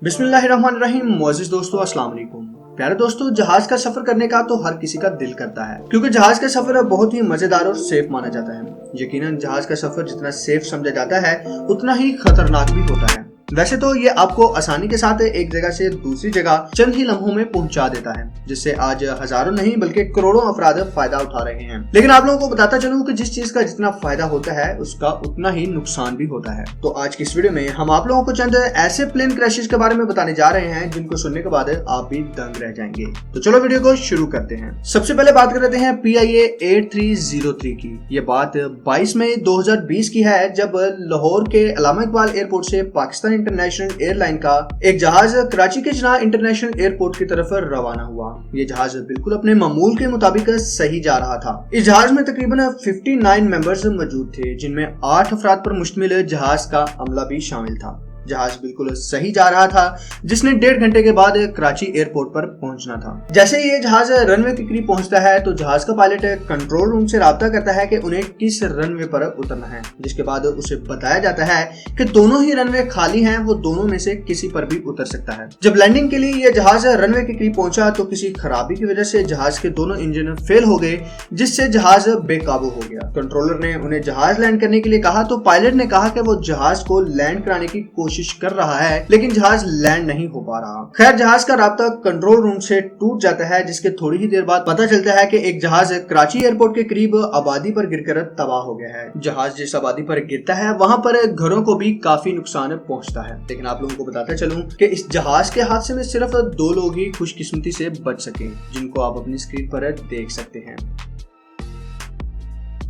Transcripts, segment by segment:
बिस्मिल्लाहिर्रहमानिर्रहीम। मोअज़्ज़िज़ दोस्तों, अस्सलाम वालेकुम। प्यारे दोस्तों, जहाज का सफर करने का तो हर किसी का दिल करता है, क्योंकि जहाज का सफर बहुत ही मजेदार और सेफ माना जाता है। यकीनन जहाज का सफर जितना सेफ समझा जाता है उतना ही खतरनाक भी होता है। वैसे तो ये आपको आसानी के साथ एक जगह से दूसरी जगह चंद ही लम्हों में पहुंचा देता है, जिससे आज हजारों नहीं बल्कि करोड़ों अफराद फायदा उठा रहे हैं। लेकिन आप लोगों को बताता चलूं कि जिस चीज का जितना फायदा होता है उसका उतना ही नुकसान भी होता है। तो आज की इस वीडियो में हम आप लोगों को चंद ऐसे प्लेन क्रैशेस के बारे में बताने जा रहे हैं जिनको सुनने के बाद आप भी दंग रह जाएंगे। तो चलो वीडियो को शुरू करते हैं। सबसे पहले बात कर लेते हैं PIA 8303 की। ये बात 22 मई 2020 की है, जब लाहौर के अल्लामा इकबाल एयरपोर्ट से पाकिस्तान इंटरनेशनल एयरलाइन का एक जहाज कराची के जिन्ना इंटरनेशनल एयरपोर्ट की तरफ रवाना हुआ। ये जहाज बिल्कुल अपने मामूल के मुताबिक सही जा रहा था। इस जहाज में तकरीबन 59 मेंबर्स मौजूद थे, जिनमें 8 अफराद पर मुश्तमिल जहाज का अमला भी शामिल था। जहाज बिल्कुल सही जा रहा था, जिसने 1.5 घंटे के बाद कराची एयरपोर्ट पर पहुंचना था। जैसे ही ये जहाज रनवे के करीब पहुंचता है तो जहाज का पायलट कंट्रोल रूम से राब्ता करता है कि उन्हें किस रनवे पर उतरना है, जिसके बाद उसे बताया जाता है कि दोनों ही रनवे खाली हैं, वो दोनों में से किसी पर भी उतर सकता है। जब लैंडिंग के लिए ये जहाज रनवे के करीब पहुंचा तो किसी खराबी की वजह से जहाज के दोनों इंजन फेल हो गए, जिससे जहाज बेकाबू हो गया। कंट्रोलर ने उन्हें जहाज लैंड करने के लिए कहा तो पायलट ने कहा कि वो जहाज को लैंड कराने की कोशिश कर रहा है, लेकिन जहाज लैंड नहीं हो पा रहा। खैर, जहाज का राब्ता कंट्रोल रूम से टूट जाता है, जिसके थोड़ी ही देर बाद पता चलता है कि एक जहाज कराची एयरपोर्ट के करीब आबादी पर गिरकर तबाह हो गया है। जहाज जिस आबादी पर गिरता है वहां पर घरों को भी काफी नुकसान पहुंचता है। लेकिन आप लोगों को बताता चलूं कि इस जहाज के हादसे में सिर्फ 2 लोग ही खुशकिस्मती से बच सके, जिनको आप अपनी स्क्रीन पर देख सकते हैं।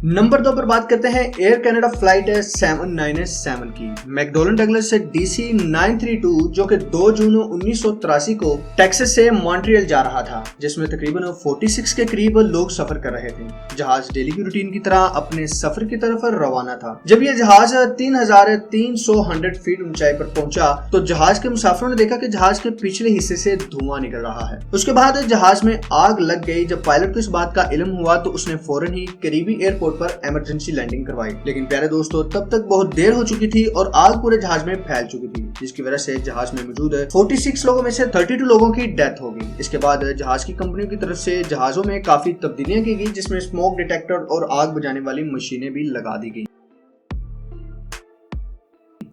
नंबर 2 पर बात करते हैं एयर कनाडा फ्लाइट 797 की। मैकडोनल्ड डगलस से DC 932 जो कि 2 जून 1983 को टेक्सास से मॉन्ट्रियल जा रहा था, जिसमें तकरीबन 46 के करीब लोग सफर कर रहे थे। जहाज डेली की रूटीन की तरह अपने सफर की तरफ रवाना था। जब यह जहाज 3300 फीट ऊंचाई पर पहुंचा तो जहाज के मुसाफिरों ने देखा कि जहाज के पिछले हिस्से से धुआं निकल रहा है। उसके बाद जहाज में आग लग गई। जब पायलट को इस बात का इल्म हुआ तो उसने फौरन ही करीबी एयरपोर्ट पर इमरजेंसी लैंडिंग करवाई। लेकिन प्यारे दोस्तों, तब तक बहुत देर हो चुकी थी और आग पूरे जहाज में फैल चुकी थी, जिसकी वजह से जहाज में मौजूद 46 लोगों में से 32 लोगों की डेथ हो गई। इसके बाद जहाज की कंपनियों की तरफ से जहाजों में काफी तब्दीलियां की गई, जिसमें स्मोक डिटेक्टर और आग बुझाने वाली मशीनें भी लगा दी गई।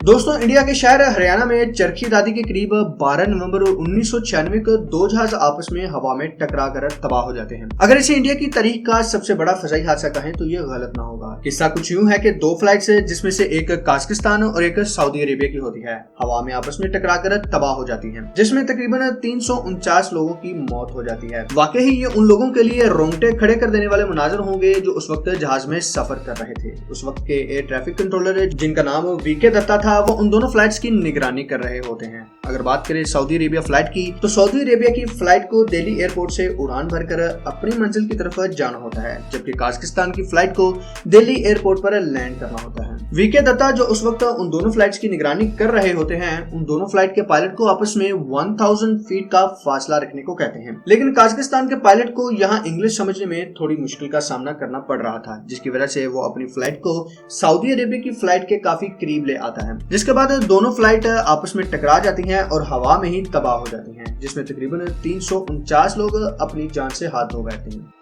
दोस्तों, इंडिया के शहर हरियाणा में चरखी दादी के करीब 12 नवंबर 1996 को 2 जहाज आपस में हवा में टकरा कर तबाह हो जाते हैं। अगर इसे इंडिया की तारीख का सबसे बड़ा फजाई हादसा कहें तो ये गलत ना होगा। किस्सा कुछ यूं है कि 2 फ्लाइट्स जिसमें से एक काजाकिस्तान और एक सऊदी अरेबिया की होती है, हवा में आपस में टकरा कर तबाह हो जाती है, जिसमें तकरीबन 349 लोगों की मौत हो जाती है। वाकई ही ये उन लोगों के लिए रोंगटे खड़े कर देने वाले मुनाजर होंगे जो उस वक्त जहाज में सफर कर रहे थे। उस वक्त के एयर ट्रैफिक कंट्रोलर, जिनका नाम VK दत्ता था, वो उन दोनों फ्लाइट्स की निगरानी कर रहे होते हैं। अगर बात करें सऊदी अरेबिया फ्लाइट की, तो सऊदी अरेबिया की फ्लाइट को दिल्ली एयरपोर्ट से उड़ान भरकर अपनी मंजिल की तरफ जाना होता है, जबकि काजाकिस्तान की फ्लाइट को दिल्ली एयरपोर्ट पर लैंड करना होता है। VK दत्ता जो उस वक्त उन दोनों फ्लाइट्स की निगरानी कर रहे होते हैं, उन दोनों फ्लाइट के पायलट को आपस में 1000 फीट का फासला रखने को कहते हैं। लेकिन काजाकिस्तान के पायलट को यहाँ इंग्लिश समझने में थोड़ी मुश्किल का सामना करना पड़ रहा था, जिसकी वजह से वो अपनी फ्लाइट को सऊदी अरेबिया की फ्लाइट के काफी करीब ले आता है, जिसके बाद दोनों फ्लाइट आपस में टकरा जाती हैं और हवा में ही तबाह हो जाती हैं, जिसमें तकरीबन 349 लोग अपनी जान से हाथ धो बैठते हैं।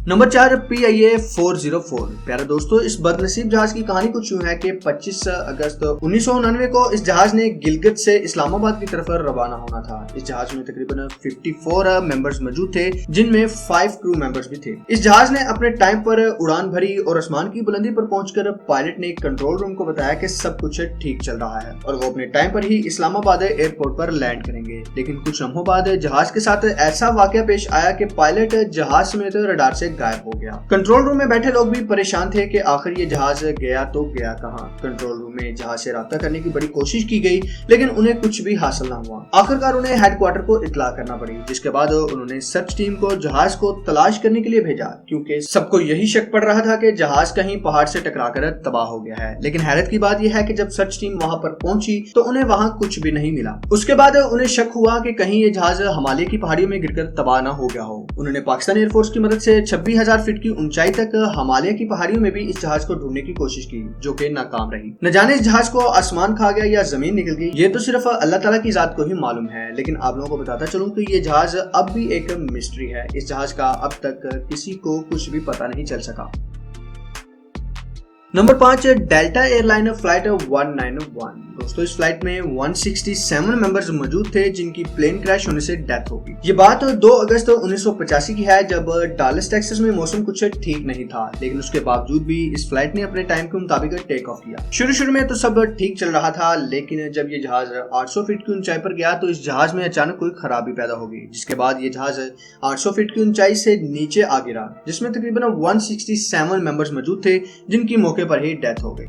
Number 4 PIA 404। प्यारे दोस्तों, इस बदनसीब जहाज की कहानी कुछ यूं है कि 25 अगस्त 1999 को इस जहाज ने गिलगित से इस्लामाबाद की तरफ रवाना होना था। इस जहाज में तकरीबन 54 मेंबर्स मौजूद थे, जिनमें 5 क्रू मेंबर्स भी थे। इस जहाज ने अपने टाइम पर उड़ान भरी और आसमान की बुलंदी पर पहुंचकर पायलट ने कंट्रोल रूम को बताया कि सब कुछ ठीक चल रहा है और वो अपने टाइम पर ही इस्लामाबाद एयरपोर्ट पर लैंड करेंगे। लेकिन कुछ लम्हों बाद जहाज के साथ ऐसा वाकया पेश आया कि पायलट जहाज समेत रडार से गायब हो गया। कंट्रोल रूम में बैठे लोग भी परेशान थे कि आखिर ये जहाज गया तो गया कहां। कंट्रोल रूम में जहाज से राब्ता करने की बड़ी कोशिश की गई, लेकिन उन्हें कुछ भी हासिल ना हुआ। आखिरकार उन्हें हेडक्वार्टर को इत्तला करना पड़ी, जिसके बाद उन्होंने सर्च टीम को जहाज को तलाश करने के लिए भेजा, क्योंकि सबको यही शक पड़ रहा था कि जहाज कहीं पहाड़ से टकराकर तबाह हो गया है। लेकिन हैरत की बात यह है कि जब सर्च टीम वहां पर पहुंची तो उन्हें वहां कुछ भी नहीं मिला। उसके बाद उन्हें शक हुआ कि कहीं ये जहाज हिमालय की पहाड़ियों में गिरकर तबाह ना हो गया हो। उन्होंने पाकिस्तान एयरफोर्स की मदद से 90,000 फीट की ऊंचाई तक हिमालय की पहाड़ियों में भी इस जहाज को ढूंढने की कोशिश की, जो कि नाकाम रही। न जाने इस जहाज को आसमान खा गया या जमीन निकल गई, ये तो सिर्फ अल्लाह ताला की जात को ही मालूम है। लेकिन आप लोगों को बताता चलूं कि ये जहाज अब भी एक मिस्ट्री है। इस जहाज का अब तक किसी को कुछ भी पता नहीं चल सका। Number 5, delta airline flight 191। दोस्तों इस फ्लाइट में 167 मेंबर्स मौजूद थे जिनकी प्लेन क्रैश होने से डेथ हो गई। ये बात 2 अगस्त 1985 की है, जब डालस टेक्सास में मौसम कुछ ठीक नहीं था, लेकिन उसके बावजूद भी इस फ्लाइट ने अपने टाइम के मुताबिक टेक ऑफ किया। शुरू में तो सब ठीक चल रहा था, लेकिन जब ये जहाज 800 फीट की ऊंचाई पर गया तो इस जहाज में अचानक कोई खराबी पैदा हो गई, जिसके बाद ये जहाज 800 फीट की ऊंचाई से नीचे आ गिरा, जिसमें तकरीबन 167 मेंबर्स मौजूद थे जिनकी मौके पर ही डेथ हो गई।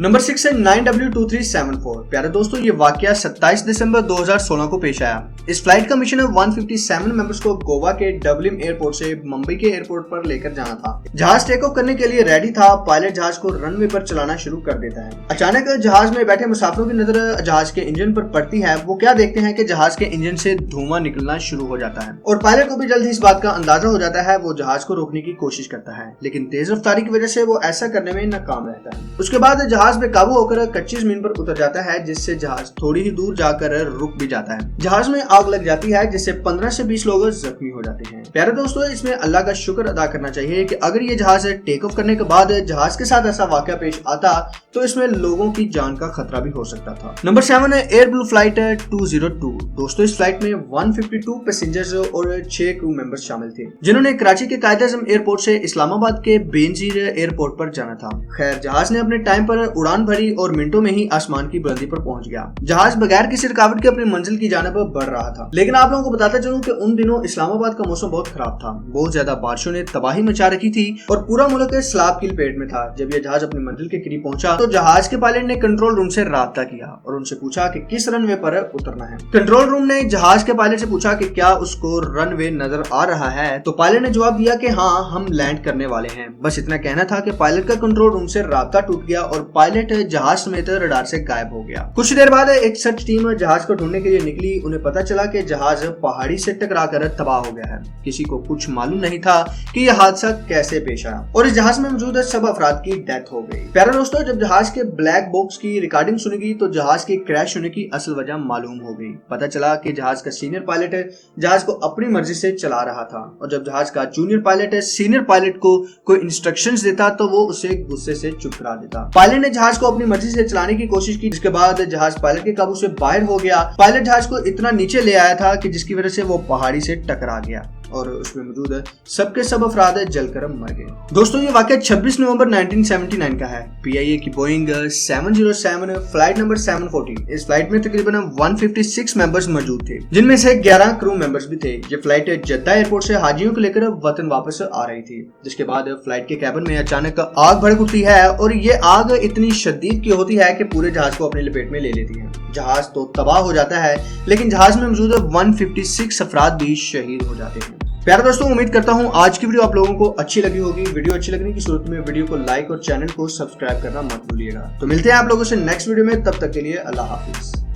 नंबर 6 है 9W2374। प्यारे दोस्तों ये वाकया 27 दिसंबर 2016 को पेश आया। इस फ्लाइट का मिशन 157 मेंबर्स को गोवा के डबलिन एयरपोर्ट से मुंबई के एयरपोर्ट पर लेकर जाना था। जहाज टेक ऑफ करने के लिए रेडी था। पायलट जहाज को रनवे पर चलाना शुरू कर देता है। अचानक जहाज में बैठे मुसाफिरों की नजर जहाज के इंजन पर पड़ती है। वो क्या देखते हैं कि जहाज के इंजन से धुआं निकलना शुरू हो जाता है और पायलट को भी जल्द ही इस बात का अंदाजा हो जाता है। वो जहाज को रोकने की कोशिश करता है, लेकिन तेज रफ्तारी की वजह से वो ऐसा करने में नाकाम रहता है। उसके बाद जहाज बेकाबू होकर कच्ची जमीन पर उतर जाता है, जिससे जहाज थोड़ी ही दूर जाकर रुक भी जाता है। जहाज में आग लग जाती है, जिससे 15 से 20 लोग जख्मी हो जाते हैं। प्यारे दोस्तों इसमें अल्लाह का शुक्र अदा करना चाहिए कि अगर ये जहाज टेक ऑफ करने के बाद जहाज के साथ ऐसा वाकया पेश आता तो इसमें लोगों की जान का खतरा भी हो सकता था। नंबर 7 है एयर ब्लू फ्लाइट 202। दोस्तों इस फ्लाइट में 152 पैसेंजर्स और 6 क्रू मेंबर्स शामिल थे, जिन्होंने कराची के कायद-ए-आज़म एयरपोर्ट से इस्लामाबाद के बेनजीर एयरपोर्ट पर जाना था। खैर जहाज ने अपने टाइम पर उड़ान भरी और मिनटों में ही आसमान की बुलंदी पर पहुंच गया। जहाज बगैर किसी रुकावट के अपनी मंजिल की जानिब बढ़ रहा था। लेकिन आप लोगों को बताता चलूं कि उन दिनों इस्लामाबाद का मौसम बहुत खराब था। बहुत ज्यादा बारिशों ने तबाही मचा रखी थी और पूरा मुल्क सैलाब की लपेट में था। जब यह जहाज अपनी मंजिल के करीब पहुंचा तो जहाज के पायलट ने कंट्रोल रूम से राब्ता किया और उनसे पूछा कि किस रनवे पर उतरना है। कंट्रोल रूम ने जहाज के पायलट से पूछा कि क्या उसको रनवे नजर आ रहा है, तो पायलट ने जवाब दिया कि हाँ हम लैंड करने वाले हैं। बस इतना कहना था कि पायलट का कंट्रोल रूम से राब्ता टूट गया और पायलट जहाज समेत रडार से गायब हो गया। कुछ देर बाद एक सर्च टीम जहाज को ढूंढने के लिए निकली। उन्हें पता चला कि जहाज पहाड़ी से टकराकर तबाह हो गया है। किसी को कुछ मालूम नहीं था कि यह हादसा कैसे पेश आया और इस जहाज में मौजूद सब अफराद की डेथ हो गई। प्यारे दोस्तों जब जहाज के ब्लैक बॉक्स की रिकॉर्डिंग सुनी गई तो जहाज के क्रैश होने की असल वजह मालूम हो गई। पता चला कि जहाज का सीनियर पायलट जहाज को अपनी मर्जी से चला रहा था और जब जहाज का जूनियर पायलट सीनियर पायलट को कोई इंस्ट्रक्शंस देता तो वो उसे गुस्से से चुप करा देता। पायलट ने जहाज को अपनी मर्जी से चलाने की कोशिश की, जिसके बाद जहाज पायलट के काबू से बाहर हो गया। पायलट जहाज को इतना नीचे ले आया था कि जिसकी वजह से वो पहाड़ी से टकरा गया और उसमें मौजूद सबके सब अफराद जलकर मर गए। दोस्तों ये वाकया 26 नवंबर 1979 का है। पीआईए की बोइंग 707 फ्लाइट नंबर 740। इस फ्लाइट में तकरीबन 156 मेंबर्स मौजूद थे, जिनमें से 11 क्रू मेंबर्स भी थे। ये फ्लाइट जद्दा एयरपोर्ट से हाजियों को लेकर वतन वापस आ रही थी, जिसके बाद फ्लाइट के कैबिन में अचानक आग भड़क उठती है और ये आग इतनी शदीद की होती है कि पूरे जहाज को अपनी लपेट में ले लेती है। जहाज तो तबाह हो जाता है, लेकिन जहाज में मौजूद 156 अफराद भी शहीद हो जाते हैं। प्यारे दोस्तों उम्मीद करता हूँ आज की वीडियो आप लोगों को अच्छी लगी होगी। वीडियो अच्छी लगने की सूरत में वीडियो को लाइक और चैनल को सब्सक्राइब करना मत भूलिएगा। तो मिलते हैं आप लोगों से नेक्स्ट वीडियो में, तब तक के लिए अल्लाह हाफिज।